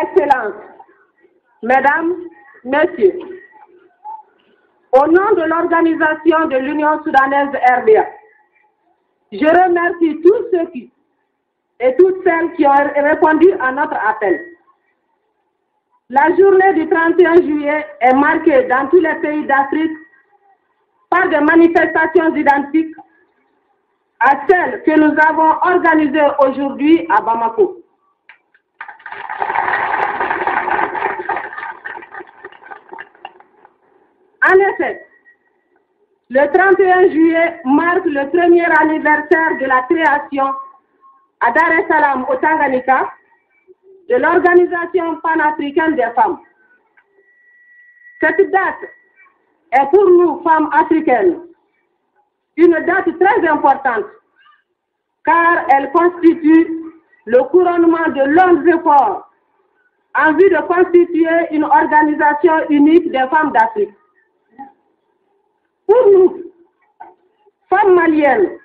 Excellences, Mesdames, Messieurs, au nom de l'organisation de l'Union soudanaise RDA, je remercie tous ceux qui et toutes celles qui ont répondu à notre appel. La journée du 31 juillet est marquée dans tous les pays d'Afrique par des manifestations identiques à celles que nous avons organisées aujourd'hui à Bamako. En effet, le 31 juillet marque le premier anniversaire de la création à Dar es Salaam au Tanganyika de l'Organisation panafricaine des femmes. Cette date est pour nous, femmes africaines, une date très importante car elle constitue le couronnement de longs efforts en vue de constituer une organisation unique des femmes d'Afrique. Pour nous, femmes maliennes,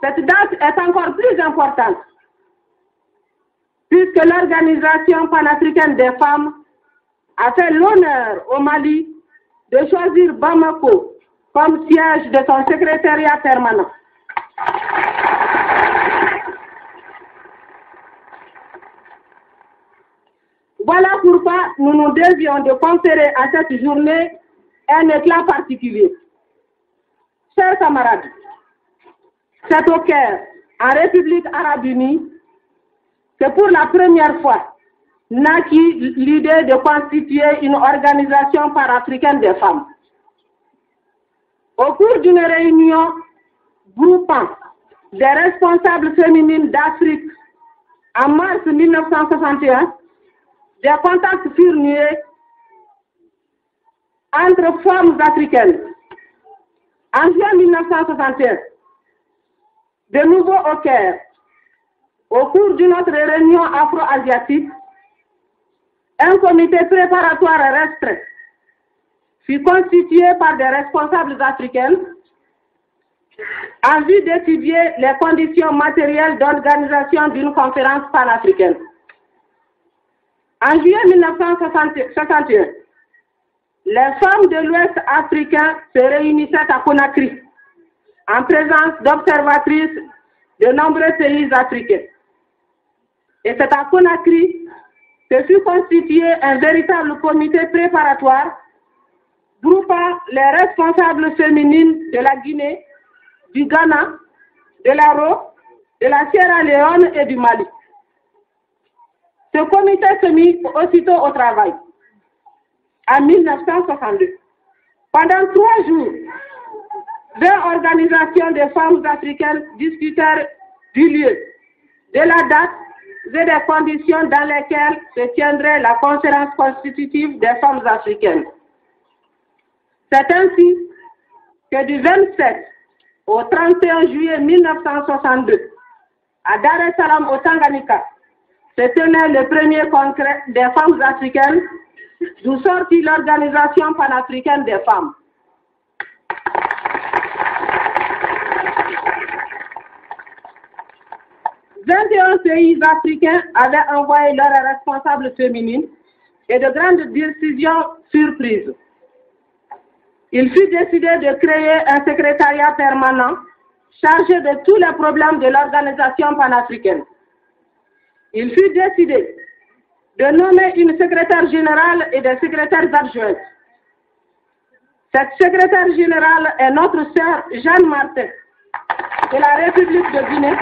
cette date est encore plus importante puisque l'Organisation panafricaine des femmes a fait l'honneur au Mali de choisir Bamako comme siège de son secrétariat permanent. Voilà pourquoi nous nous devions de conférer à cette journée un éclat particulier. Chers camarades, c'est au Caire, en République arabe unie, que pour la première fois naquit l'idée de constituer une organisation panafricaine des femmes. Au cours d'une réunion groupant des responsables féminines d'Afrique en mars 1961, des contacts furent noués entre femmes africaines. En juin 1961, de nouveau au Caire, au cours d'une autre réunion afro-asiatique, un comité préparatoire restreint fut constitué par des responsables africains en vue d'étudier les conditions matérielles d'organisation d'une conférence panafricaine. En juillet 1961, les femmes de l'Ouest africain se réunissaient à Conakry, en présence d'observatrices de nombreux pays africains. Et c'est à Conakry que fut constitué un véritable comité préparatoire groupant les responsables féminines de la Guinée, du Ghana, de l'Aro, de la Sierra Leone et du Mali. Ce comité se mit aussitôt au travail, en 1962. Pendant 3 jours, 20 organisations de femmes africaines discutèrent du lieu, de la date et des conditions dans lesquelles se tiendrait la conférence constitutive des femmes africaines. C'est ainsi que du 27 au 31 juillet 1962, à Dar es Salaam au Tanganyika, se tenait le premier congrès des femmes africaines, d'où sortit l'Organisation panafricaine des femmes. « 21 pays africains avaient envoyé leurs responsables féminines et de grandes décisions furent prises. Il fut décidé de créer un secrétariat permanent chargé de tous les problèmes de l'organisation panafricaine. Il fut décidé de nommer une secrétaire générale et des secrétaires adjoints. Cette secrétaire générale est notre sœur Jeanne Martin de la République de Guinée,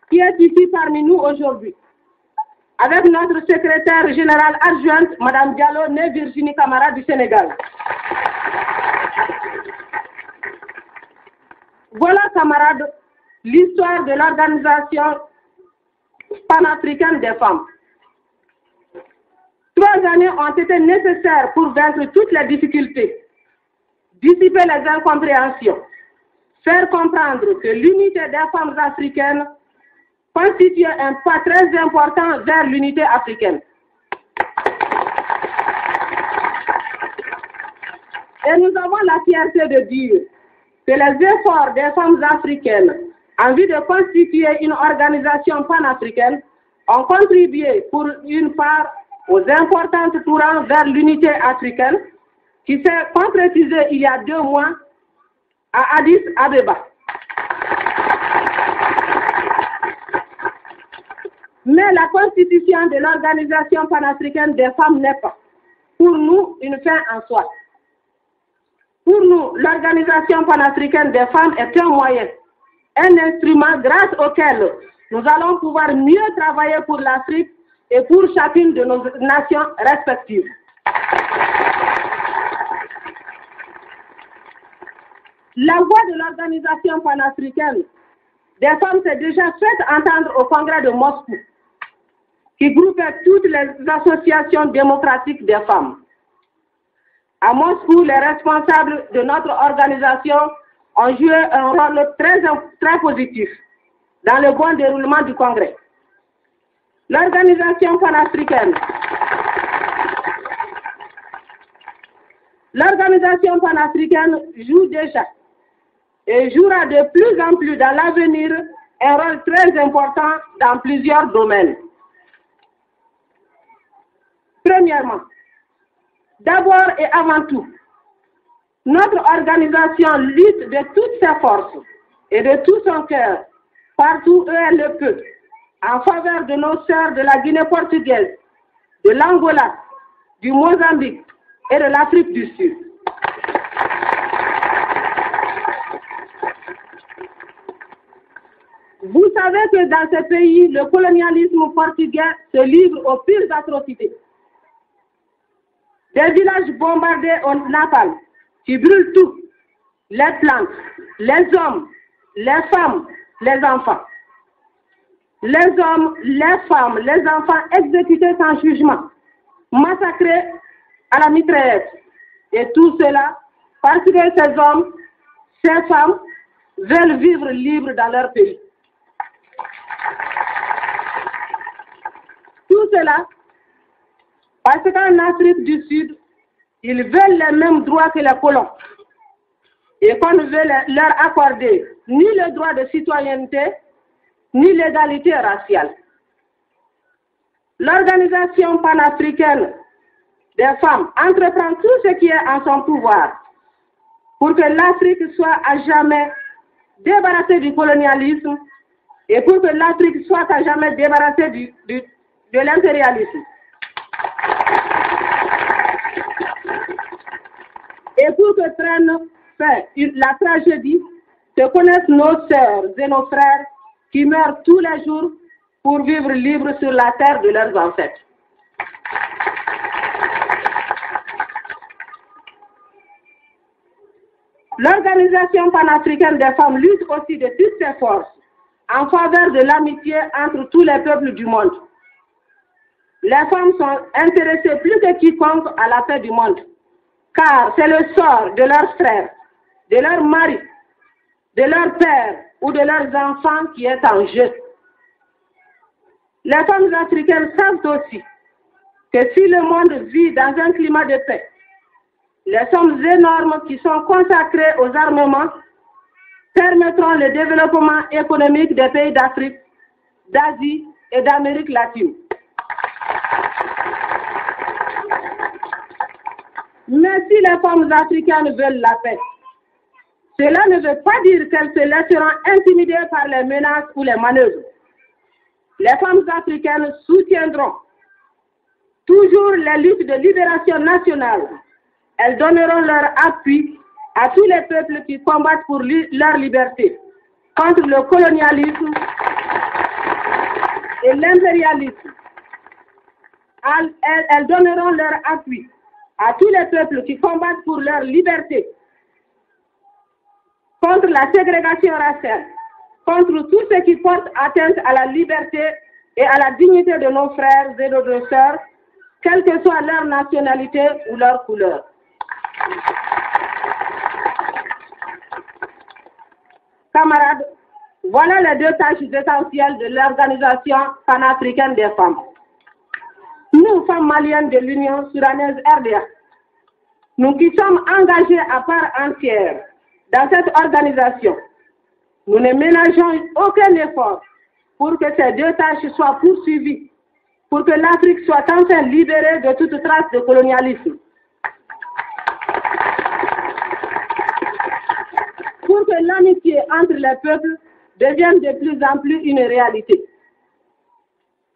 qui est ici parmi nous aujourd'hui, avec notre secrétaire générale adjointe, Mme Diallo, née Virginie Camara du Sénégal. Voilà, camarades, l'histoire de l'Organisation panafricaine des femmes. 3 années ont été nécessaires pour vaincre toutes les difficultés, dissiper les incompréhensions, faire comprendre que l'unité des femmes africaines constitue un pas très important vers l'unité africaine. Et nous avons la fierté de dire que les efforts des femmes africaines en vue de constituer une organisation panafricaine ont contribué pour une part aux importantes tournants vers l'unité africaine qui s'est concrétisée il y a 2 mois à Addis Abeba. Mais la constitution de l'Organisation panafricaine des femmes n'est pas, pour nous, une fin en soi. Pour nous, l'Organisation panafricaine des femmes est un moyen, un instrument grâce auquel nous allons pouvoir mieux travailler pour l'Afrique et pour chacune de nos nations respectives. La voix de l'Organisation panafricaine des femmes s'est déjà faite entendre au Congrès de Moscou, qui groupait toutes les associations démocratiques des femmes. À Moscou, les responsables de notre organisation ont joué un rôle très positif dans le bon déroulement du Congrès. L'Organisation panafricaine joue déjà et jouera de plus en plus dans l'avenir un rôle très important dans plusieurs domaines. Premièrement, d'abord et avant tout, notre organisation lutte de toutes ses forces et de tout son cœur, partout où elle le peut, en faveur de nos sœurs de la Guinée portugaise, de l'Angola, du Mozambique et de l'Afrique du Sud. Vous savez que dans ce pays, le colonialisme portugais se livre aux pires atrocités. Des villages bombardés au napalm qui brûlent tout, les plantes, les hommes, les femmes, les enfants. Les hommes, les femmes, les enfants exécutés sans jugement, massacrés à la mitraillette. Et tout cela parce que ces hommes, ces femmes veulent vivre libres dans leur pays. Tout cela parce qu'en Afrique du Sud, ils veulent les mêmes droits que les colons et qu'on ne veut leur accorder ni le droit de citoyenneté, ni l'égalité raciale. L'Organisation panafricaine des femmes entreprend tout ce qui est en son pouvoir pour que l'Afrique soit à jamais débarrassée du colonialisme et pour que l'Afrique soit à jamais débarrassée de l'impérialisme. Et pour que prenne fin la tragédie, que connaissent nos sœurs et nos frères qui meurent tous les jours pour vivre libres sur la terre de leurs ancêtres. L'Organisation panafricaine des femmes lutte aussi de toutes ses forces en faveur de l'amitié entre tous les peuples du monde. Les femmes sont intéressées plus que quiconque à la paix du monde, car c'est le sort de leurs frères, de leurs maris, de leurs pères ou de leurs enfants qui est en jeu. Les femmes africaines savent aussi que si le monde vit dans un climat de paix, les sommes énormes qui sont consacrées aux armements permettront le développement économique des pays d'Afrique, d'Asie et d'Amérique latine. Mais si les femmes africaines veulent la paix, cela ne veut pas dire qu'elles se laisseront intimider par les menaces ou les manœuvres. Les femmes africaines soutiendront toujours les luttes de libération nationale. Elles donneront leur appui à tous les peuples qui combattent pour leur liberté contre le colonialisme et l'impérialisme. Elles donneront leur appui à tous les peuples qui combattent pour leur liberté contre la ségrégation raciale, contre tout ce qui porte atteinte à la liberté et à la dignité de nos frères et de nos sœurs, quelle que soit leur nationalité ou leur couleur. Camarades, voilà les 2 tâches essentielles de l'Organisation panafricaine des femmes. Nous, femmes maliennes de l'Union soudanaise RDA, nous qui sommes engagés à part entière dans cette organisation, nous ne ménageons aucun effort pour que ces deux tâches soient poursuivies, pour que l'Afrique soit enfin libérée de toute trace de colonialisme, pour que l'amitié entre les peuples devienne de plus en plus une réalité.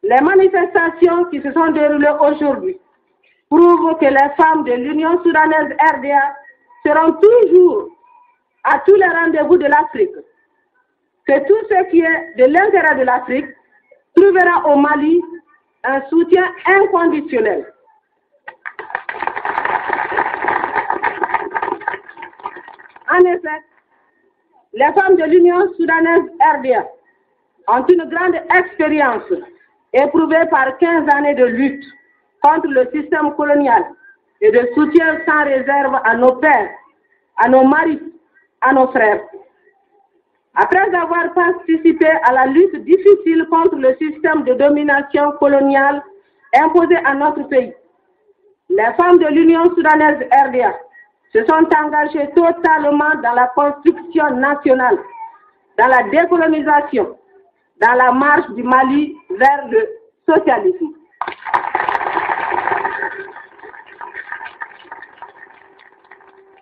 Les manifestations qui se sont déroulées aujourd'hui prouvent que les femmes de l'Union soudanaise RDA seront toujours à tous les rendez-vous de l'Afrique, que tout ce qui est de l'intérêt de l'Afrique trouvera au Mali un soutien inconditionnel. En effet, les femmes de l'Union soudanaise RDA ont une grande expérience éprouvée par 15 années de lutte contre le système colonial et de soutien sans réserve à nos pères, à nos maris, à nos frères. Après avoir participé à la lutte difficile contre le système de domination coloniale imposé à notre pays, les femmes de l'Union soudanaise RDA se sont engagées totalement dans la construction nationale, dans la décolonisation, dans la marche du Mali vers le socialisme.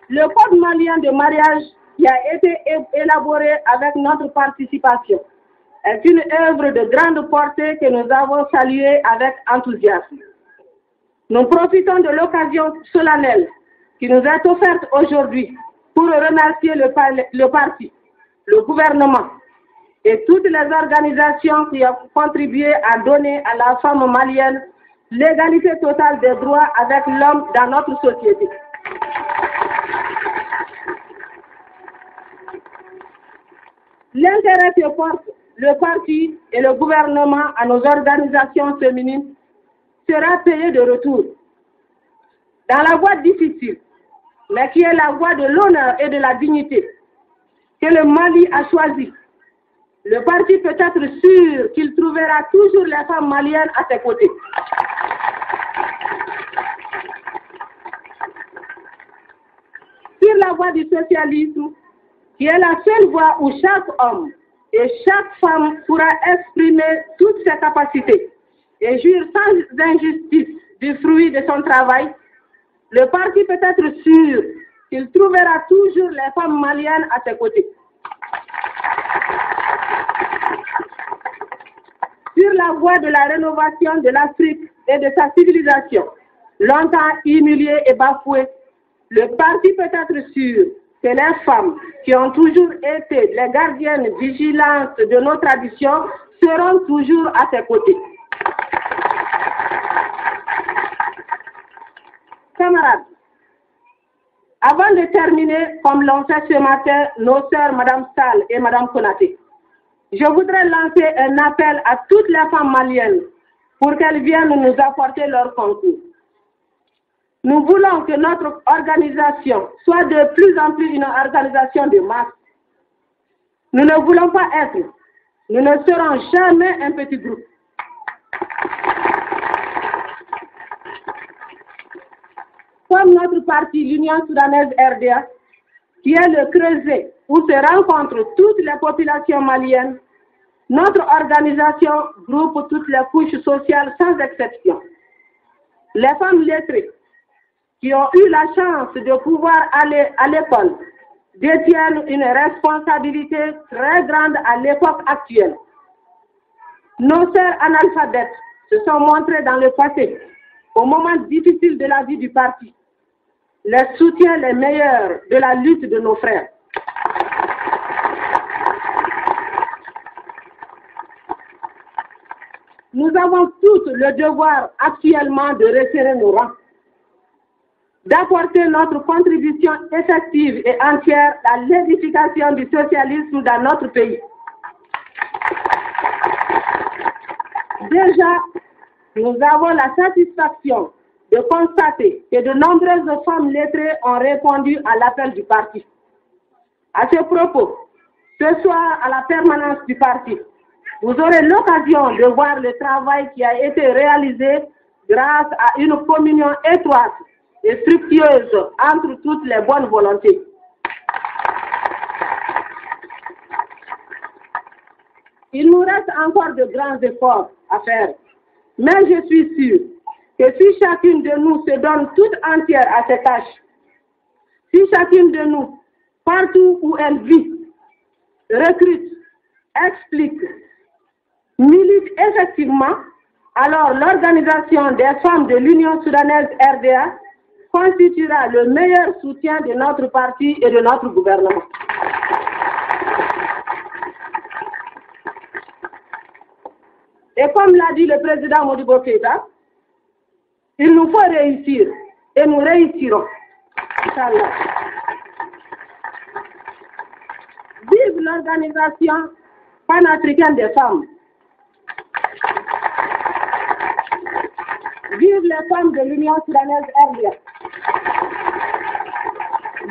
Le code malien de mariage qui a été élaboré avec notre participation est une œuvre de grande portée que nous avons saluée avec enthousiasme. Nous profitons de l'occasion solennelle qui nous est offerte aujourd'hui pour remercier le parti, le gouvernement et toutes les organisations qui ont contribué à donner à la femme malienne l'égalité totale des droits avec l'homme dans notre société. L'intérêt que portent le parti et le gouvernement à nos organisations féminines sera payé de retour. Dans la voie difficile, mais qui est la voie de l'honneur et de la dignité, que le Mali a choisi, le parti peut être sûr qu'il trouvera toujours les femmes maliennes à ses côtés. Sur la voie du socialisme, qui est la seule voie où chaque homme et chaque femme pourra exprimer toutes ses capacités et jouir sans injustice du fruit de son travail, le parti peut être sûr qu'il trouvera toujours les femmes maliennes à ses côtés. Sur la voie de la rénovation de l'Afrique et de sa civilisation, longtemps humiliée et bafouée, le parti peut être sûr que les femmes qui ont toujours été les gardiennes vigilantes de nos traditions seront toujours à ses côtés. Camarades, avant de terminer, comme l'ont fait ce matin nos sœurs Mme Sall et Mme Konaté, je voudrais lancer un appel à toutes les femmes maliennes pour qu'elles viennent nous apporter leur concours. Nous voulons que notre organisation soit de plus en plus une organisation de masse. Nous ne voulons pas être, nous ne serons jamais un petit groupe. Comme notre parti, l'Union soudanaise RDA, qui est le creuset où se rencontrent toutes les populations maliennes, notre organisation groupe toutes les couches sociales sans exception. Les femmes lettrées, qui ont eu la chance de pouvoir aller à l'école, détiennent une responsabilité très grande à l'époque actuelle. Nos sœurs analphabètes se sont montrées dans le passé, au moment difficile de la vie du parti, les soutiens les meilleurs de la lutte de nos frères. Nous avons tous le devoir actuellement de resserrer nos rangs, d'apporter notre contribution effective et entière à l'édification du socialisme dans notre pays. Déjà, nous avons la satisfaction de constater que de nombreuses femmes lettrées ont répondu à l'appel du parti. À ce propos, ce soir à la permanence du parti, vous aurez l'occasion de voir le travail qui a été réalisé grâce à une communion étroite et fructueuse entre toutes les bonnes volontés. Il nous reste encore de grands efforts à faire. Mais je suis sûre que si chacune de nous se donne toute entière à ses tâches, si chacune de nous, partout où elle vit, recrute, explique, milite effectivement, alors l'organisation des femmes de l'Union soudanaise RDA constituera le meilleur soutien de notre parti et de notre gouvernement. Et comme l'a dit le président Modibo Keïta, il nous faut réussir et nous réussirons. Inch'Allah. Vive l'organisation panafricaine des femmes. Vive les femmes de l'Union soudanaise RDA.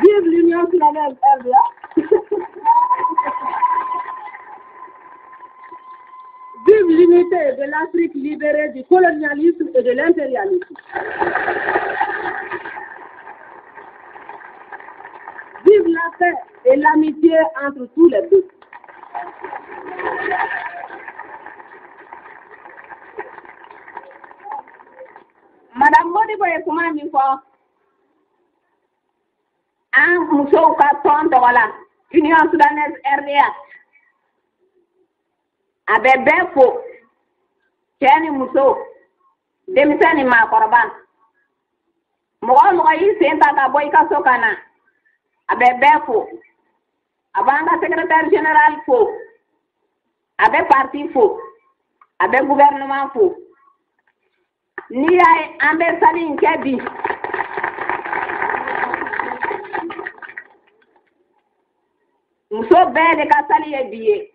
Vive l'Union soudanaise RDA. Vive l'unité de l'Afrique libérée du colonialisme et de l'impérialisme. Vive la paix et l'amitié entre tous les peuples. Madame Modibo est comment il faut un muso carton de voilà Union soudanaise RDA. Abe befo keni muso demisani ma korban mo yi senta ka boy ka sokana abe befo abanga secrétaire général fo abe parti fo abe gouvernement fo ni ay ambe salin kebi muso be de ka sali e biye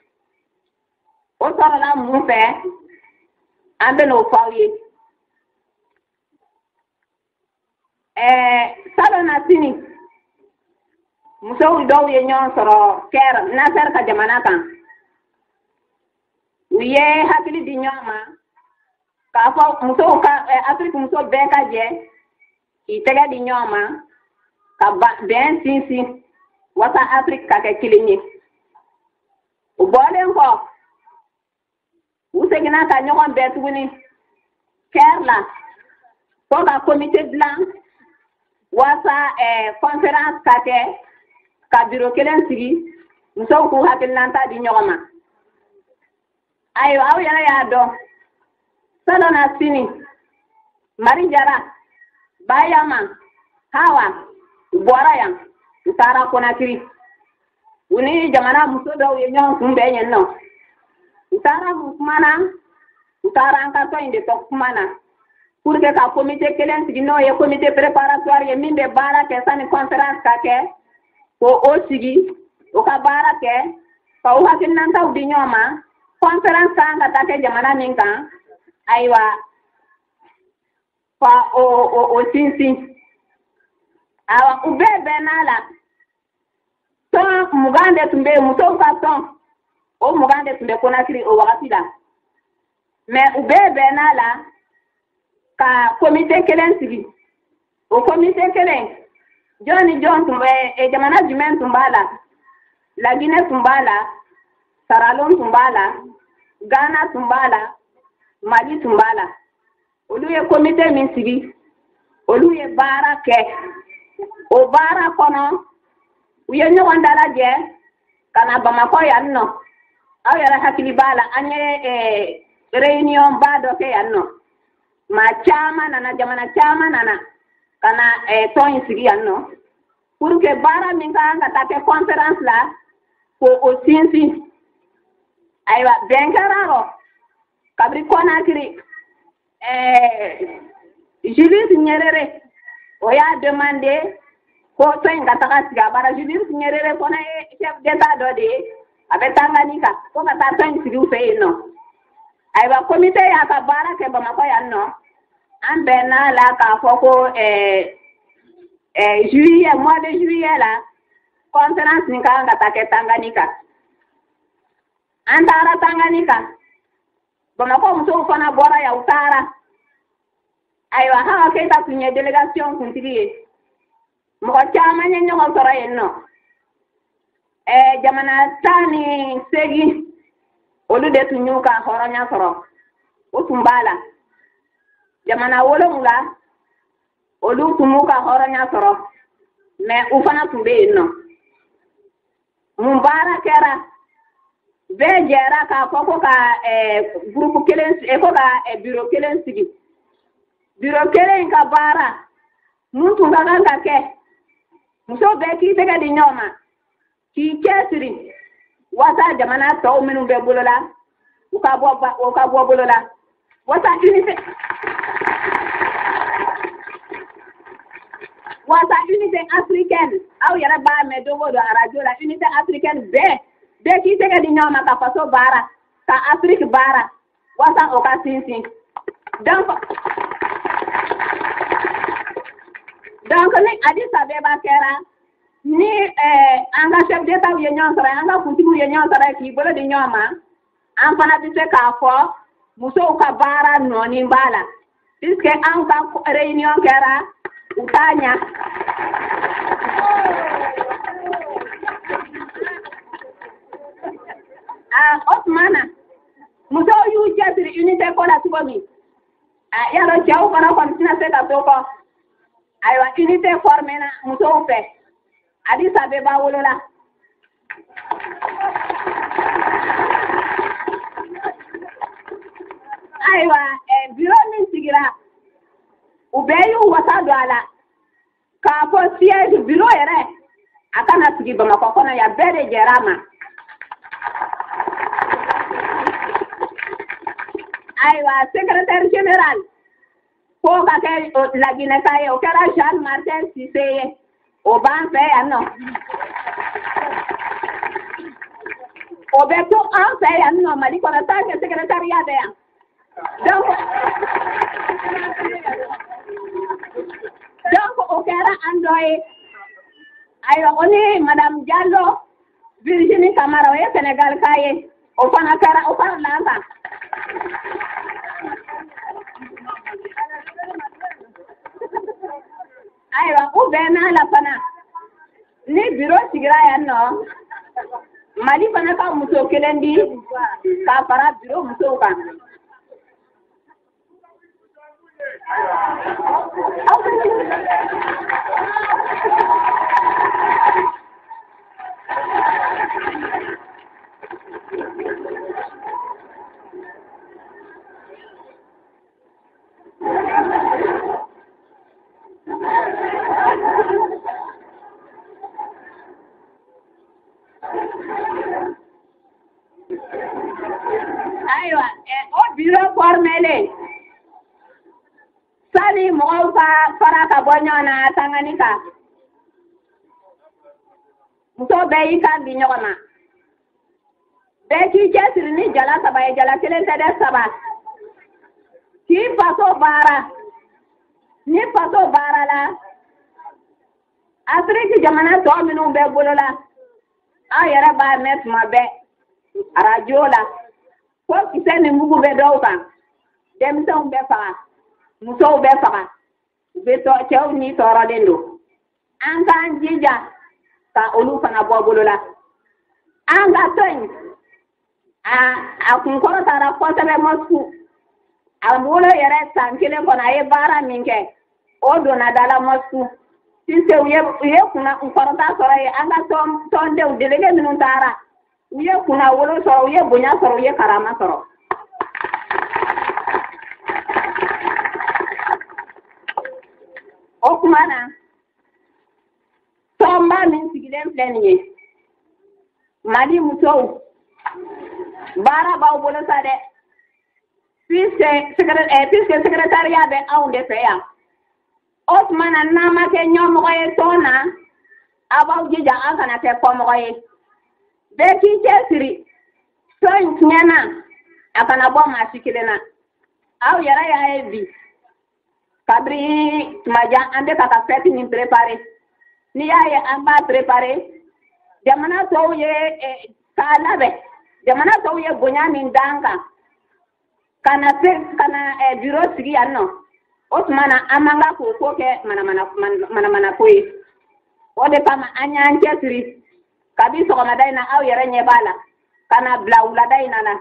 o sɔrɔ la mun fɛ an bɛ n'o fɔ aw ye salon na sini musow dɔw ye ɲɔgɔn sɔrɔ kɛr nasɛr ka jamana kan u ye hakili di ɲɔgɔn ma k'a fɔ musow ka afiriki muso bɛɛ ka jɛ k'i tɛgɛ di ɲɔgɔn ma ka bɛn sinsin wasa afiriki ka kɛ kelen ye u bɔlen kɔ u segina ka ɲɔgɔn bɛɛ tuguni kɛr la fo ka comité dilan wasa conférence ka kɛ ka bureau kelen sigi musow k'u hakilinanta di ɲɔgɔn ma ayiwa aw yɛrɛ y'a dɔn salon na sini Mari Jara Bayama Hawa u bɔra yan u taara Konakiri u ni jamana muso dɔw ye ɲɔgɔn kunbɛn yen nɔ u taara mun kuma na u taara an ka tɔn in de tɔ kuma na pour que ka comité kelen sigi n'o ye comité préparatoire ye min bɛ baara kɛ sani conférence ka kɛ ko o sigi o ka baara kɛ ka u hakilinantaw di ɲɔgɔn ma conférence kan ka taa kɛ jamana min kan ayiwa ka o sinsin awa u bɛɛ bɛnn'a la tɔn 20 de tun bɛ yen musow ka tɔn o 20 de tun bɛ Konakiri o wagati la mais u bɛɛ bɛnn'a la ka comité kelen sigi o comité kelen jɔn ni jɔn tun bɛ jamana jumɛn tun b'a la La Guinée tun b'a la Sierra Leone tun b'a la Ghana tun b'a la Mali tun b'a la olu ye comité min sigi olu ye baara kɛ o baara kɔnɔ u ye ɲɔgɔn dalajɛ ka na Bamakɔ yan nɔ aw yɛrɛ hakili b'a la an ye réunion ba dɔ kɛ yan nɔ maa caman nana jamana caman nana ka na tɔn in sigi yan nɔ pour que baara min ka kan ka taa kɛ conférence la ko o sinsin ayiwa bɛn kɛra rɔ kabiri Konakiri Julius Nyerere o y'a demandé ko tɔn in ka taga sigi a bara Julius Nyerere fana ye chef d'état dɔ de ye a bɛ Tanganyika ko ka taa tɔn in sigi u fɛ yen nɔ ayiwa comité y'a ka baara kɛ Bamakɔ yan nɔ an bɛnn'a la k'a fɔ ko juillet mois de juillet la conférence nin ka kan ka taa kɛ Tanganyika an taara Tanganyika Bamakɔ musow fana bɔra yan u taara ayiwa Hawa Keita tun ye délégation kuntigi ye mɔgɔ caman ye ɲɔgɔn sɔrɔ yen nɔ jamana 18 olu de tun y'u ka hɔrɔnya sɔrɔ o tun b'a la jamana 7 olu tun m'u ka hɔrɔnya sɔrɔ mais u fana tun bɛ yen nɔ mun baara kɛra bɛɛ jɛra k'a fɔ ko ka groupe kelen ko ka bureau kelen sigi bureau kelen ka baara mun tun ka kan ka kɛ muso bɛɛ k'i tɛgɛ di ɲɔgɔn ma k'i cɛsiri wasa jamana tɔw minnu bɛ bolo la u ka bɔ bolo la wasa unité africaine aw yɛrɛ b'a mɛn dogo do radio la unité africaine bɛɛ k'i tɛgɛ di ɲɔgɔn ma ka faso baara ka Afrique baara wasa o ka sinsin donc ni Addis Abeba kɛra ni an ka chef d'état ye ɲɔgɔn sɔrɔ an ka kuntigiw ye ɲɔgɔn sɔrɔ k'i bolo di ɲɔgɔn ma an fana bɛ se k'a fɔ musow ka baara nɔɔni b'a la puisque an ka réunion kɛra u t'a ɲa o tuma na musow y'u cɛsiri unité ko la cogo min yarɔ cɛw fana kɔni tɛna se ka to kɔ ayiwa unité formé na musow fɛ Addis Abeba wolola ayiwa bureau min sigira u bɛɛ y'u wasa don a la k'a fɔ siège bureau yɛrɛ a kana sigi Bamakɔ kɔnɔ yan bɛɛ de jɛra a ma ayiwa secrétaire général ko ka kɛ Laginɛka ye o kɛra Jean Martin Cissé ye o b'an fɛ yan nɔ o bɛ to an fɛ yan nɔ Mali kɔnɔ tant que secrétariat bɛ yan donc o kɛra an dɔ ye ayiwa o ni madame Diallo Virginie Camara o ye Sénégal ka ye o fana lan kan ayiwa u bɛɛ n'a la fana ni bureau sigira yan nɔ Mali fana ka muso kelen di k'a fara bureau musow kan ayiwa o bureau formé sani mɔgɔw ka fara ka bɔ ɲɔgɔn na tangani kan muso bɛɛ y'i kan di ɲɔgɔn ma bɛɛ k'i cɛsiri ni jala 3 ye jala 1 tɛ dɛ 3 k'i faso baara ni faso baara la Afrique jamana tɔ minnu bɛ bolo la aw yɛrɛ b'a mɛn tuma bɛɛ radio la ko kisɛ ni mugu bɛ dɔw kan denmisɛnw bɛ faga musow bɛ faga cɛw ni tɔɔrɔlen don an k'an jija ka olu fana bɔ bolo la an ka tɔn a kunkɔrɔ taara kosɛbɛ Moscou a bolo yɛrɛ san 1 kɔnɔ a ye baara min kɛ o donna da la Moscou sisan u ye kunkɔrɔta sɔrɔ ye an ka tɔndenw délégué minnu taara u ye kunna wolo sɔrɔ u ye bonya sɔrɔ u ye karama sɔrɔ o kuma na tɔnba min sigilen filɛ nin ye Mali musow baara b'aw bolo sa dɛ puisque secrétariat bɛ anw de fɛ yan o tuma na n'an ma kɛ ɲɛmɔgɔ ye tɔn na a b'aw jija an kana kɛ kɔmɔgɔ ye bɛɛ k'i cɛsiri tɔn in tiɲɛna a kana bɔ maa si kelen na aw yɛrɛ y'a ye bi kabiri tumajan an bɛ ka fête nin préparer n'i y'a ye an b'a préparer jamana tɔw ye k'a labɛn jamana tɔw ye bonya min d'an kan ka na bureau sigi yan nɔ o tuma na an man ka k'o ko kɛ manamana ko ye o de kama an y'an cɛsiri kabi sɔgɔmada in na aw yɛrɛ ɲɛ b'a la ka na bila wulada in na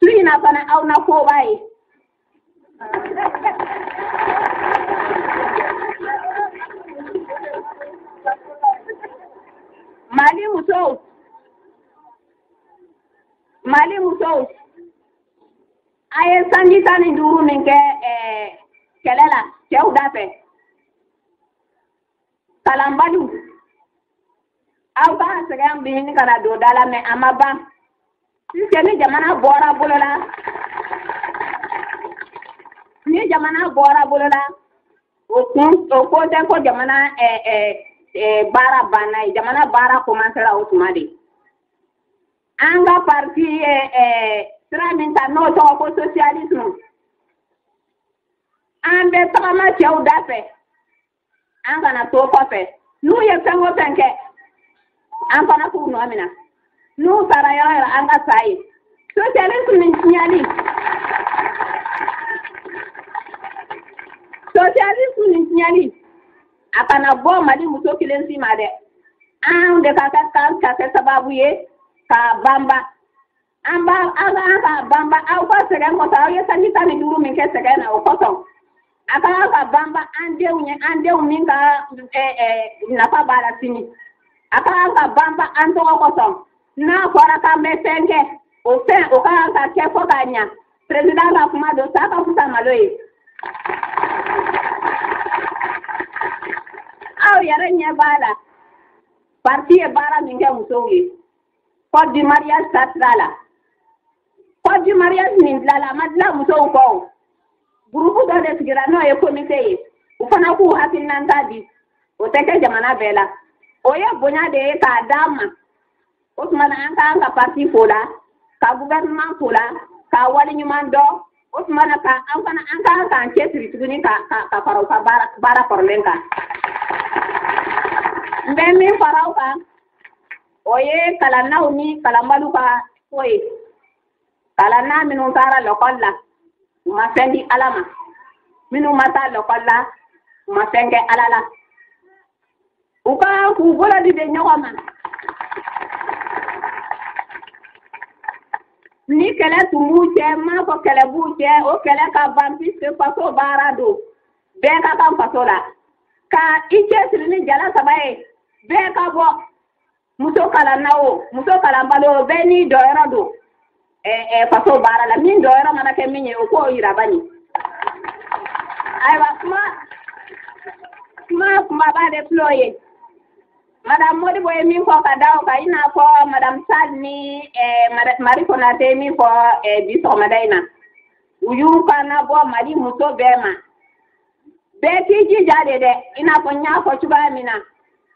Lui n'a pas na kobai. Mali muso aye sanjita ni duru min ke kelela cɛw da fɛ kalanbaliw aw ka sɛgɛn bi ɲini kana don da la mais a ma ban puisque ni jamana bɔra bolo la o ko tɛ ko jamana baara banna ye jamana baara commencera o tuma de an ka parti sira min ta n'o tɔgɔ ko socialisme an bɛ tagama cɛw da fɛ an kana to kɔfɛ n'u ye fɛn o fɛn kɛ an fana k'u nɔ minɛ n'u taara yɔrɔ yɔrɔ an ka sa ye socialisme ni tiɲɛli a kana bɔ Mali muso kelen si ma dɛ an de ka kɛ sababu ye ka banba an ka banba aw ka sɛgɛn kɔsɔn aw ye sanji 15 min kɛ sɛgɛn na o kɔsɔn a ka banba an denw min ka nafa b'a la sini a ka banba an tɔgɔ kɔsɔn n'a fɔra k'an bɛ fɛn kɛ o ka kɛ fɔ k'a ɲa président ka kuma don sa ka fusa malo ye aw yɛrɛ ɲɛ b'a la parti ye baara min kɛ musow ye code du mariage ta sira la code du mariage min dilanla a ma dilan musow kɔ groupe dɔ de sigira n'o ye comité ye u fana k'u hakilinanta di o tɛ kɛ jamana bɛɛ la o ye bonya de ye k'a d'an ma o tuma na an k'an ka parti fo la ka gouvernement fo la ka waleɲuman dɔn o tuma na an k'an k'an cɛsiri tuguni ka fara u ka baara kɔrɔlen kan n bɛ min fara u kan o ye kalannaw ni kalanbaliw ka ko ye kalanna minnu taara l'école la u ma fɛn di Ala ma minnu ma taa l'école la u ma fɛn kɛ Ala la u ka k'u bolo di de ɲɔgɔn ma ni kɛlɛ tun b'u cɛ m'a fɔ kɛlɛ b'u cɛ o kɛlɛ ka ban puisque faso baara don bɛɛ ka kan faso la ka i cɛsiri ni jala saba ye bɛɛ ka bɔ muso kalanna o muso kalanbali o bɛɛ n'i dɔyɔrɔ don faso baara la min dɔyɔrɔ mana kɛ min ye o k'o yira bani ayiwa kuma kumaba de filɛ o ye madame Modibo ye min fɔ ka da o kan i n'a fɔ madame Sall ni Marie Konate ye min fɔ bi sɔgɔmada in na u y'u kana bɔ Mali muso bɛɛ ma bɛɛ k'i jija de dɛ i n'a fɔ n y'a fɔ cogoya min na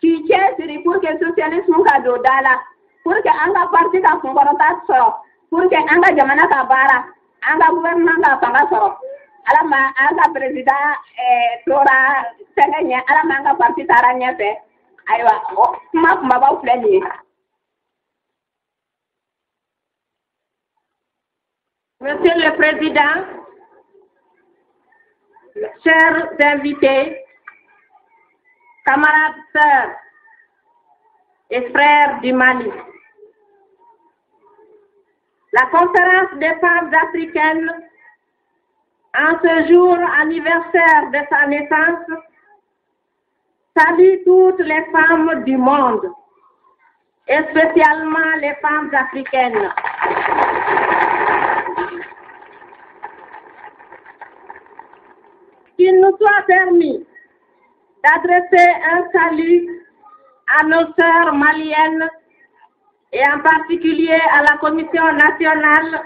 k'i cɛsiri pour que socialisme ka don da la pour que an ka parti ka kunkɔrɔta sɔrɔ pour que an ka jamana ka baara an ka gouvernement ka fanga sɔrɔ Ala ma an ka président tora fɛngɛ ɲɛ Ala ma an ka parti taara ɲɛfɛ ayiwa kuma kumabaw filɛ nin ye Monsieur le Président, chers invités, camarades, sœurs et frères du Mali, la conférence des femmes africaines, en ce jour anniversaire de sa naissance, salue toutes les femmes du monde, et spécialement les femmes africaines. Qu'il nous soit permis d'adresser un salut à nos sœurs maliennes et en particulier à la Commission nationale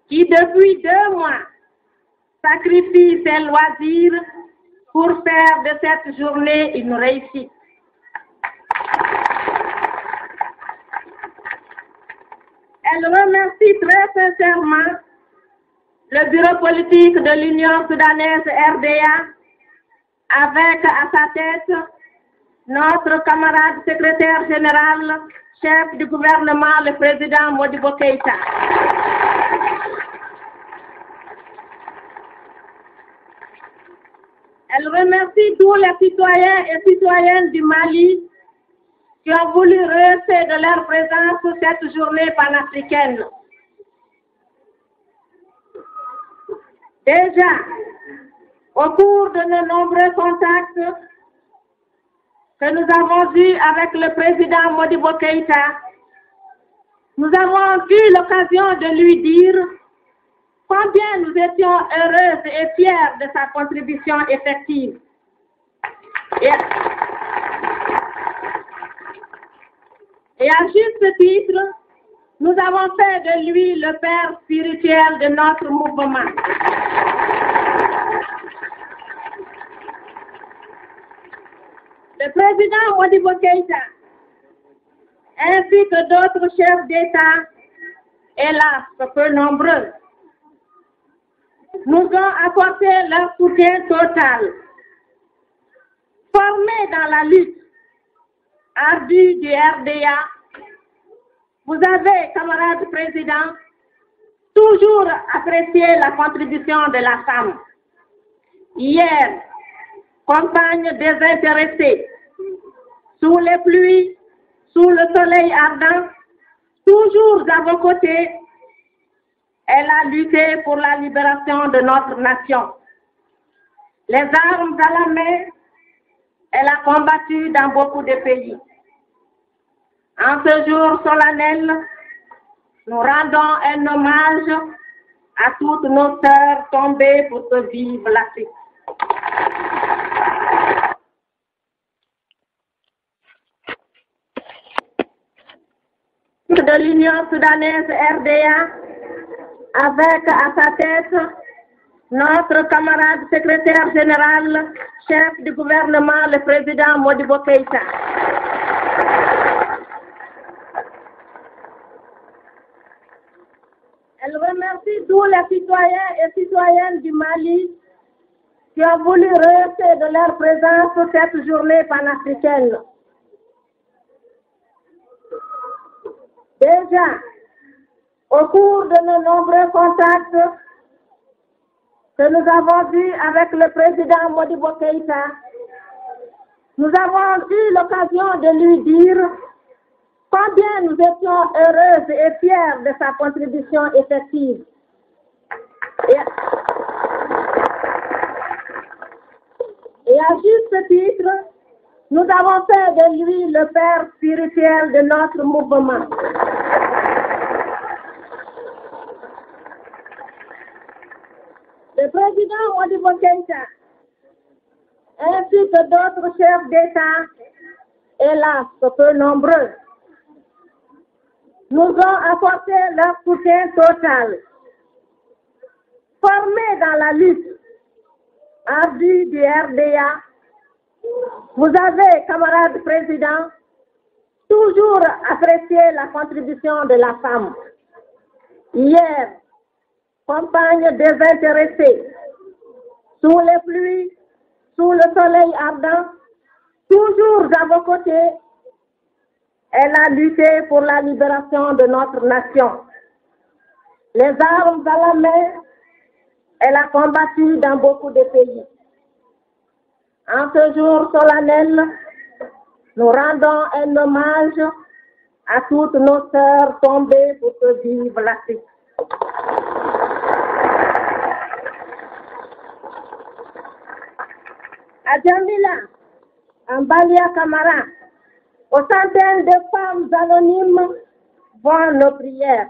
qui depuis 2 mois sacrifie ses loisirs pour faire de cette journée une réussite. Elle remercie très sincèrement le bureau politique de l'Union soudanaise RDA, avec à sa tête notre camarade secrétaire général, chef du gouvernement, le président Modibo Keïta. Elle remercie tous les citoyens et citoyennes du Mali qui ont voulu rehausser de leur présence cette journée panafricaine. Déjà, au cours de nos nombreux contacts que nous avons eus avec le président Modibo Keïta, nous avons eu l'occasion de lui dire combien nous étions heureuses et fiers de sa contribution effective. Et à juste titre, nous avons fait de lui le père spirituel de notre mouvement. Le président Modibo Keïta, ainsi que d'autres chefs d'État, hélas peu nombreux, nous ont apporté leur soutien total. Formés dans la lutte ardue du RDA, vous avez, camarade président, toujours apprécié la contribution de la femme. Hier, compagne désintéressée, sous les pluies, sous le soleil ardent, toujours à vos côtés, elle a lutté pour la libération de notre nation. Les armes à la main, elle a combattu dans beaucoup de pays. En ce jour solennel, nous rendons un hommage à toutes nos sœurs tombées pour que vive l'Afrique. De l'Union soudanaise RDA, avec à sa tête notre camarade secrétaire général, chef du gouvernement, le président Modibo Keïta. Elle remercie tous les citoyens et citoyennes du Mali qui ont voulu rehausser de leur présence cette journée panafricaine. Déjà, au cours de nos nombreux contacts que nous avons eus avec le président Modibo Keïta, nous avons eu l'occasion de lui dire combien nous étions heureuses et fiers de sa contribution effective. Et à juste titre, nous avons fait de lui le père spirituel de notre mouvement. Le président Modibo Keïta, ainsi que d'autres chefs d'État, hélas peu nombreux, nous ont apporté leur soutien total. Formés dans la lutte ardue du RDA, vous avez, camarade président, toujours apprécié la contribution de la femme. Hier, compagne désintéressée, sous les pluies, sous le soleil ardent, toujours à vos côtés, elle a lutté pour la libération de notre nation. Les armes à la main, elle a combattu dans beaucoup de pays. En ce jour solennel, nous rendons un hommage à toutes nos sœurs tombées pour que vive l'Afrique. À Djamila, en Balia Camara, aux centaines de femmes anonymes vont nos prières.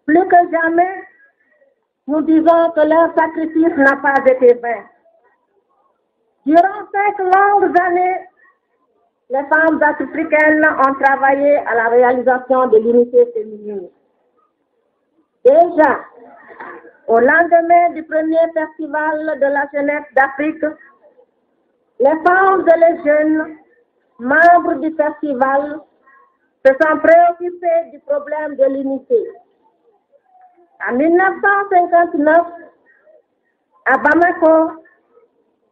Plus que jamais, nous disons que leur sacrifice n'a pas été vain. Durant 5 longues années, les femmes africaines ont travaillé à la réalisation de l'unité féminine. Déjà, au lendemain du premier festival de la jeunesse d'Afrique, les femmes et les jeunes membres du festival se sont préoccupés du problème de l'unité. En 1959, à Bamako,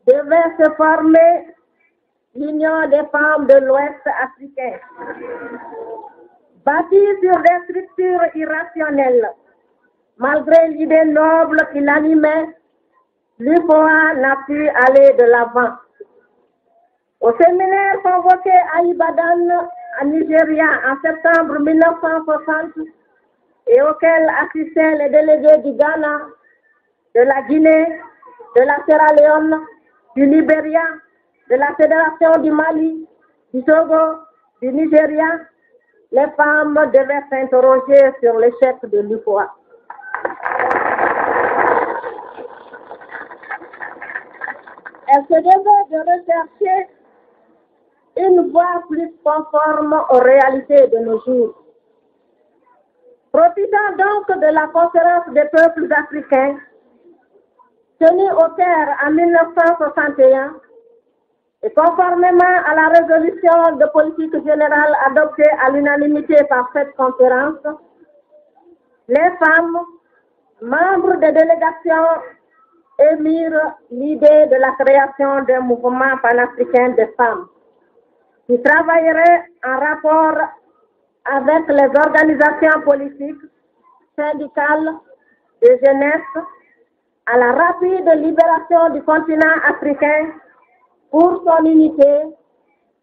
devait se former l'Union des femmes de l'Ouest africain. Bâtie sur des structures irrationnelles, malgré l'idée noble qui l'animait, l'UFOA n'a pu aller de l'avant. Au séminaire convoqué à Ibadan, en Nigeria, en septembre 1960, et auquel assistaient les délégués du Ghana, de la Guinée, de la Sierra Leone, du Libéria, de la Fédération du Mali, du Togo, du Nigeria, les femmes devaient s'interroger sur l'échec de l'UFOA. Elles se devaient de rechercher une voie plus conforme aux réalités de nos jours. Profitant donc de la conférence des peuples africains, tenue au Caire en 1961, et conformément à la résolution de politique générale adoptée à l'unanimité par cette conférence, les femmes, membres des délégations, émirent l'idée de la création d'un mouvement panafricain des femmes qui travaillerait en rapport avec les organisations politiques, syndicales, de jeunesse, à la rapide libération du continent africain pour son unité,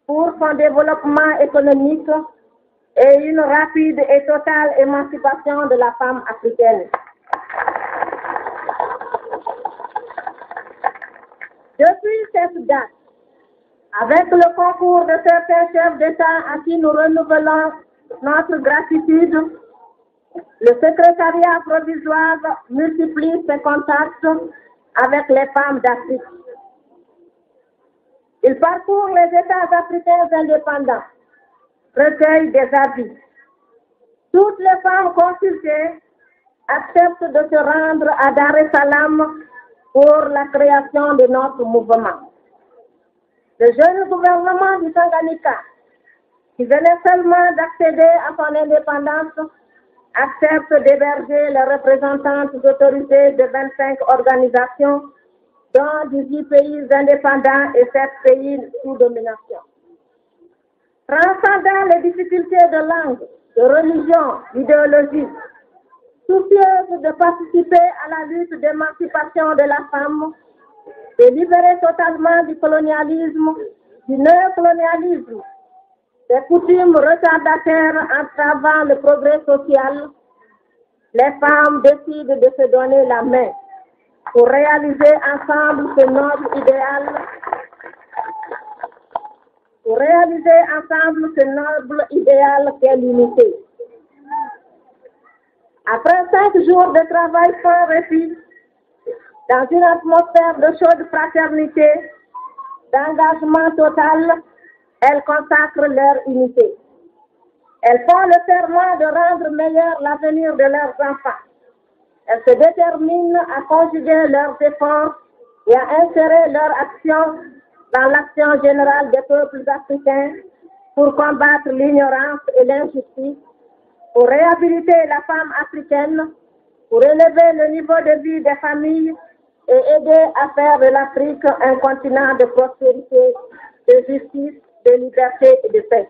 pour son développement économique et une rapide et totale émancipation de la femme africaine. Depuis cette date, avec le concours de certains chefs d'État à qui nous renouvelons notre gratitude, le secrétariat provisoire multiplie ses contacts avec les femmes d'Afrique. Il parcourt les États africains indépendants, recueille des avis. Toutes les femmes consultées acceptent de se rendre à Dar es Salaam pour la création de notre mouvement. Le jeune gouvernement du Tanganyika, qui venait seulement d'accéder à son indépendance, accepte d'héberger les représentantes autorités de 25 organisations, dont 18 pays indépendants et 7 pays sous domination. Transcendant les difficultés de langue, de religion, d'idéologie, soucieuse de participer à la lutte d'émancipation de la femme, de libérer totalement du colonialisme, du néocolonialisme, des coutumes retardataires entravant le progrès social, les femmes décident de se donner la main pour réaliser ensemble ce noble idéal, qu'est l'unité. Après 5 jours de travail sans répit, dans une atmosphère de chaude fraternité, d'engagement total, elles consacrent leur unité. Elles font le serment de rendre meilleur l'avenir de leurs enfants. Elles se déterminent à conjuguer leurs efforts et à insérer leur action dans l'action générale des peuples africains pour combattre l'ignorance et l'injustice, pour réhabiliter la femme africaine, pour élever le niveau de vie des familles et aider à faire de l'Afrique un continent de prospérité, de justice, de liberté et de paix.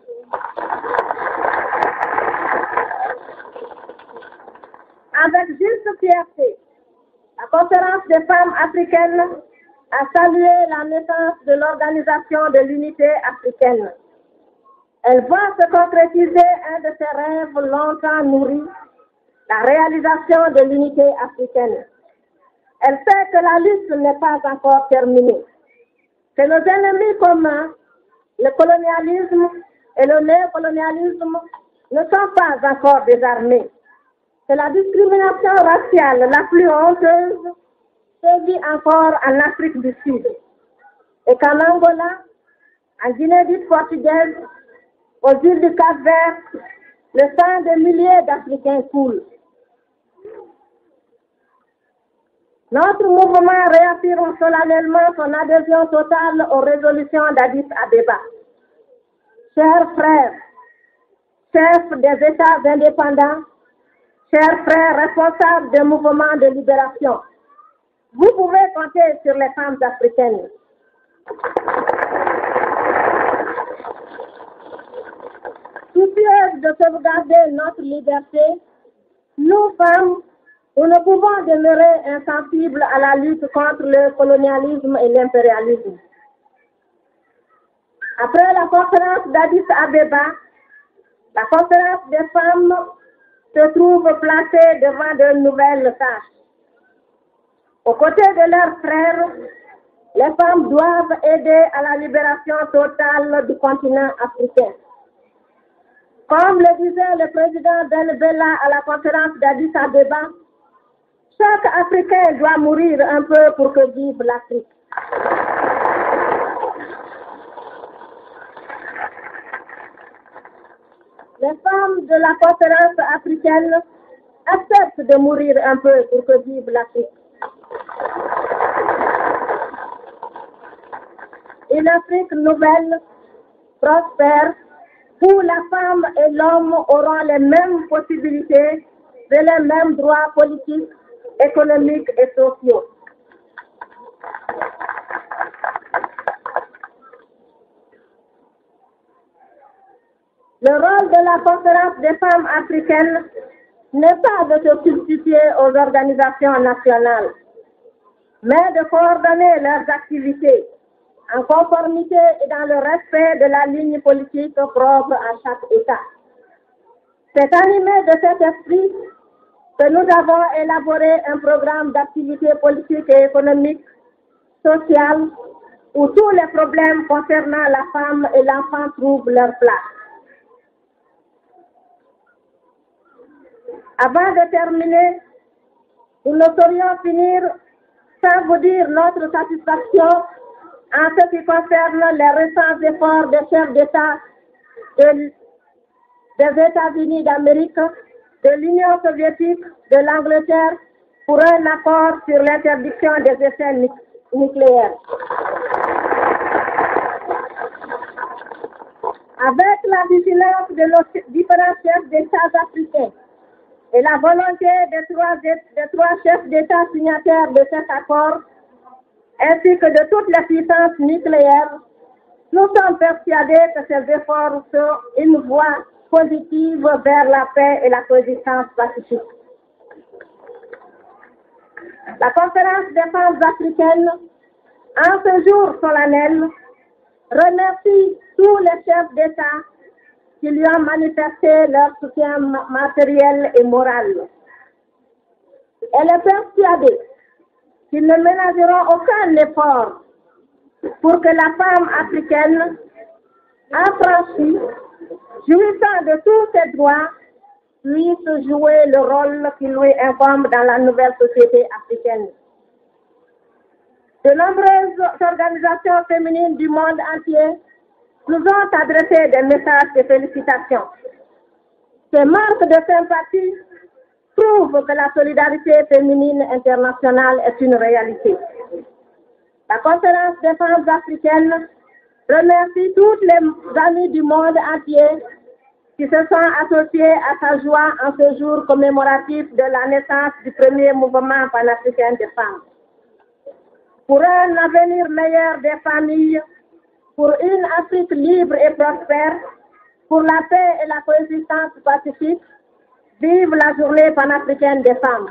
Avec juste fierté, la conférence des femmes africaines a salué la naissance de l'Organisation de l'Unité africaine. Elle voit se concrétiser un de ses rêves longtemps nourris, la réalisation de l'unité africaine. Elle sait que la lutte n'est pas encore terminée, que nos ennemis communs, le colonialisme et le néocolonialisme, ne sont pas encore désarmés, que la discrimination raciale la plus honteuse sévit encore en Afrique du Sud, et qu'en Angola, en Guinée dite portugaise, aux îles du Cap-Vert, le sang de milliers d'Africains coule. Notre mouvement réaffirme solennellement son adhésion totale aux résolutions d'Addis Abeba. Chers frères, chefs des États indépendants, chers frères responsables des mouvements de libération, vous pouvez compter sur les femmes africaines. Soucieuses de sauvegarder notre liberté, nous femmes, nous ne pouvons demeurer insensibles à la lutte contre le colonialisme et l'impérialisme. Après la conférence d'Addis Abeba, la conférence des femmes se trouve placée devant de nouvelles tâches. Aux côtés de leurs frères, les femmes doivent aider à la libération totale du continent africain. Comme le disait le président Ben Bella à la conférence d'Addis Abeba, chaque Africain doit mourir un peu pour que vive l'Afrique. Les femmes de la conférence africaine acceptent de mourir un peu pour que vive l'Afrique. Une Afrique nouvelle, prospère, où la femme et l'homme auront les mêmes possibilités et les mêmes droits politiques, économiques et sociaux. Le rôle de la conférence des femmes africaines n'est pas de se substituer aux organisations nationales, mais de coordonner leurs activités en conformité et dans le respect de la ligne politique propre à chaque État. C'est animé de cet esprit que nous avons élaboré un programme d'activité politique et économique, sociale, où tous les problèmes concernant la femme et l'enfant trouvent leur place. Avant de terminer, nous ne saurions finir sans vous dire notre satisfaction en ce qui concerne les récents efforts des chefs d'État des États-Unis d'Amérique, de l'Union soviétique, de l'Angleterre, pour un accord sur l'interdiction des essais nucléaires. Avec la vigilance de nos différents chefs d'État africains et la volonté des trois chefs d'État signataires de cet accord, ainsi que de toutes les puissances nucléaires, nous sommes persuadés que ces efforts sont une voie positive vers la paix et la coexistence pacifique. La conférence des femmes africaines, en ce jour solennel, remercie tous les chefs d'État qui lui ont manifesté leur soutien matériel et moral. Elle est persuadée qu'ils ne ménageront aucun effort pour que la femme africaine, affranchie, jouissant de tous ses droits, puisse jouer le rôle qui lui incombe dans la nouvelle société africaine. De nombreuses organisations féminines du monde entier nous ont adressé des messages de félicitations. Ces marques de sympathie prouvent que la solidarité féminine internationale est une réalité. La conférence des femmes africaines remercie toutes les amies du monde entier qui se sont associées à sa joie en ce jour commémoratif de la naissance du premier mouvement panafricain des femmes. Pour un avenir meilleur des familles, pour une Afrique libre et prospère, pour la paix et la coexistence pacifique, vive la journée panafricaine des femmes.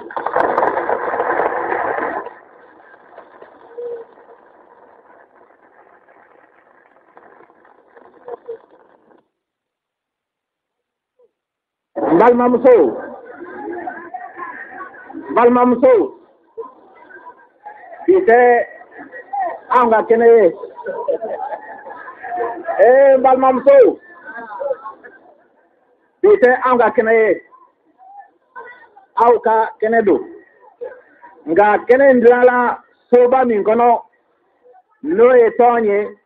Balmamso, c'était Anga Kene. Balmamso, c'était Anga Kene. Auka Kenedo. Nga Kene Ndala Soba Minkono, no etonye,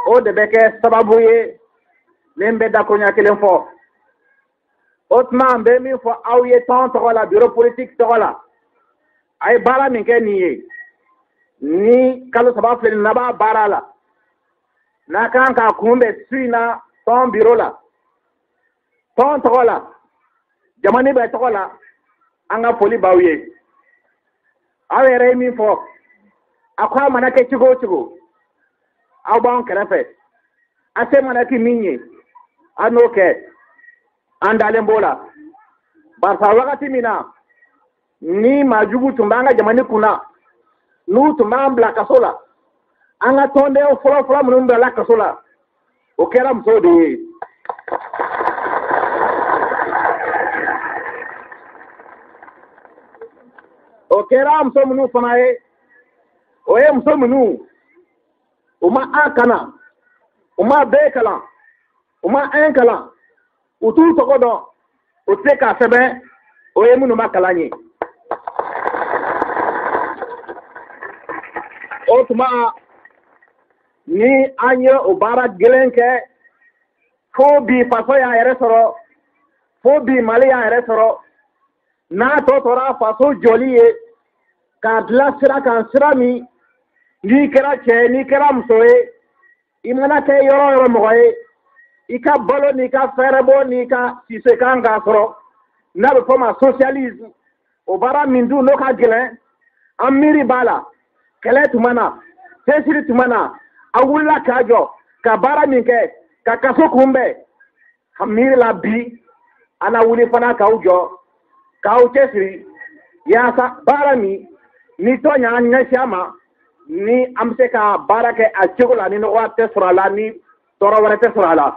o de beke sababuye, nembe da konya kelenfo. Otman be min fo aw ye ton to la bureau politique to la ay bara min ke niye ni kalo saba flen na ba bara la na kan ka kumbe suina ton bureau la ton to la jamani be to la anga poli bawiye awere min fo akwa manake chigo aw ba on karafe ate manake minye anoke andale mbola barsa wakati mina ni majugu tumbanga jamani kuna nu tumbamba kasola anga tonde o fola munumba la kasola okera msode o kɛra muso minnu fana ye o ye muso minnu u ma A kalan u ma B kalan u ma N kalan u t'u tɔgɔ dɔn u tɛ k'a sɛbɛn o ye minnu ma kalan ye o tuma ni an ye o baara gɛlɛn kɛ fo bi faso y'a yɛrɛ sɔrɔ fo bi Mali y'a yɛrɛ sɔrɔ n'a tɔ tora faso jɔli ye k'a dilan sira kan sira min n'i kɛra cɛ n'i kɛra muso ye i mana kɛ yɔrɔ o yɔrɔ mɔgɔ ye i ka balo n'i ka fɛɛrɛbɔ n'i ka sisekan k'a sɔrɔ n'a bɛ fɔ ma socialisme o baara min dun n'o ka gɛlɛn an miiri b'a la kɛlɛ tuma na cɛsiri tuma na a wulila k'a jɔ ka baara min kɛ ka kaso kunbɛn a miiri la bi an na wuli fana k'aw jɔ k'aw cɛsiri yaasa baara min ni tɔn y'an ɲɛsin a ma ni an bɛ se ka baara kɛ a cogo la ni nɔgɔya tɛ sɔrɔ a la ni tɔɔrɔ wɛrɛ tɛ sɔrɔ a la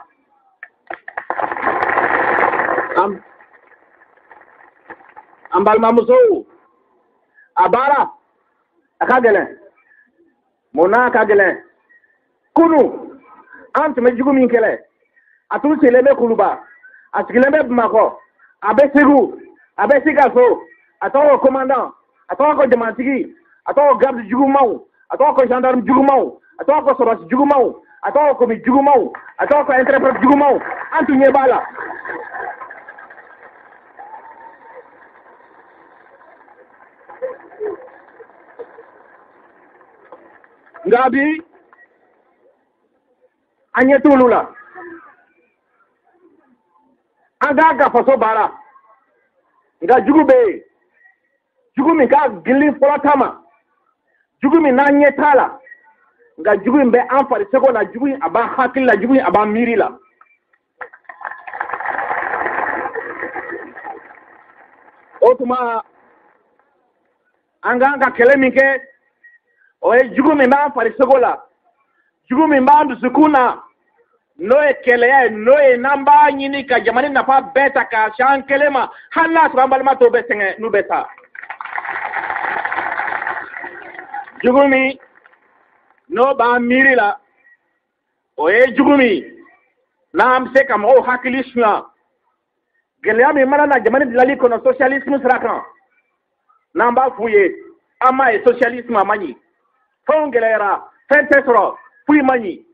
an balimamusow a baara a ka gɛlɛn mun n'a ka gɛlɛn kunu an tun bɛ jugu min kɛlɛ a tun sigilen bɛ Kuluba a sigilen bɛ Bamakɔ a bɛ Segu a bɛ Sikaso a tɔgɔ ko commandant a tɔgɔ ko jamatigi a tɔgɔ ko garde jugumanw a tɔgɔ ko gendarme jugumanw a tɔgɔ ko sɔrɔsi jugumanw a tɔgɔ ko komi jugumanw a tɔgɔ ko interprète jugumanw an tun ɲɛ b'a la nka bi an ɲɛ t'olu la an k'a ka faso baara nka jugu bɛ yen jugu min ka gili fɔlɔ ta ma jugu min n'an ɲɛ t'a la nka jugu in bɛ an farisoko la jugu in a b'an hakili la jugu in a b'an miiri la o tuma an k'an ka kɛlɛ min kɛ o ye jugu min b'an farisoko la jugu min b'an dusukun na n'o ye kɛlɛya ye n'o ye n'an b'a ɲini ka jamana nafa bɛɛ ta k'a si an kelen ma hali n'a sɔrɔ an balima tɔw bɛ sɛgɛn n'u bɛ taa jugu min n'o b'an miiri la o ye jugu min n'an bɛ se ka mɔgɔw hakili suɲɛ gɛlɛya min mana na jamana dilanli kɔnɔ socialisme sira kan n'an b'a f'u ye an m'a ye socialisme a ma ɲi fɛnw gɛlɛyara fɛn tɛ sɔrɔ foyi ma ɲi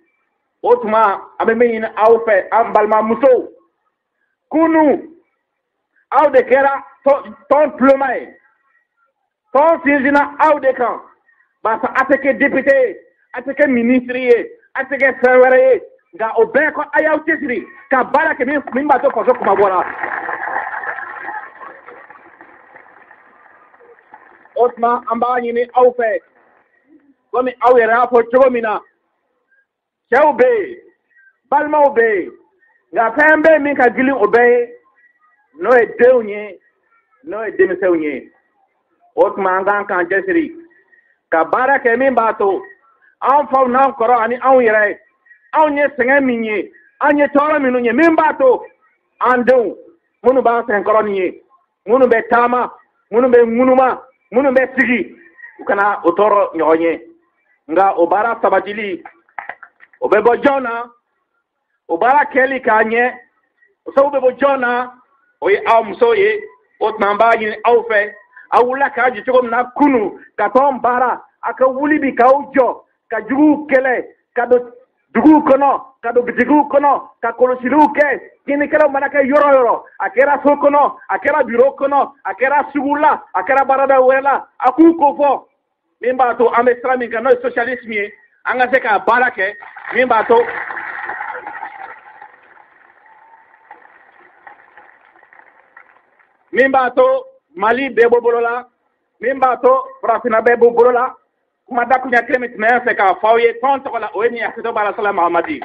o tuma an bɛ min ɲini aw fɛ an balimamusow kunu aw de kɛra tɔn tuloma ye tɔn sinsinna aw de kan barisa a tɛ kɛ député ye a tɛ kɛ ministre ye a tɛ kɛ fɛn wɛrɛ ye nka o bɛɛ kɔ a y'aw cɛsiri ka baara kɛ min b'a to faso kuma bɔra o tuma an b'a ɲini aw fɛ komi aw yɛrɛ y'a fɔ cogo min na cɛw bɛ yen balimaw bɛ yen nka fɛn bɛ yen min ka girin o bɛɛ ye n'o ye denw ye n'o ye denmisɛnw ye o tuma an k'an k'an cɛsiri ka baara kɛ min b'a to an faw n'an kɔrɔ ani anw yɛrɛ anw ye sɛgɛn min ye an ye tɔɔrɔ minnu ye min b'a to an denw minnu b'an sɛgɛnkɔrɔ nin ye minnu bɛ taama minnu bɛ ŋunuma minnu bɛ sigi u kana o tɔɔrɔ ɲɔgɔn ye nka o baara sabatili o bɛ bɔ jɔn na o baara kɛli k'a ɲɛ o sabu bɛ bɔ jɔn na o ye aw musow ye o tuma an b'a ɲini aw fɛ aw wulila k'a ji cogo min na kunu ka tɔn baara a ka wuli bi k'aw jɔ ka juguw kɛlɛ ka don duguw kɔnɔ ka don bitigiw kɔnɔ ka kɔlɔsiliw kɛ tiɲɛnikɛlaw mana kɛ yɔrɔ yɔrɔ a kɛra so kɔnɔ a kɛra biro kɔnɔ a kɛra sugu la a kɛra baarada wɛrɛ la a k'u ko fɔ min b'a to an bɛ sira min kan n'o ye socialisme ye an ka se k'a baara kɛ min b'a to Mali bɛɛ b'o bolo la min b'a to farafinna bɛɛ b'o bolo la kuma da kuɲa kelen min tɛmɛ fɛ k'a fɔ aw ye tɔn tɔgɔ la o ye nin ye Asetu Bala Sala Mahamadi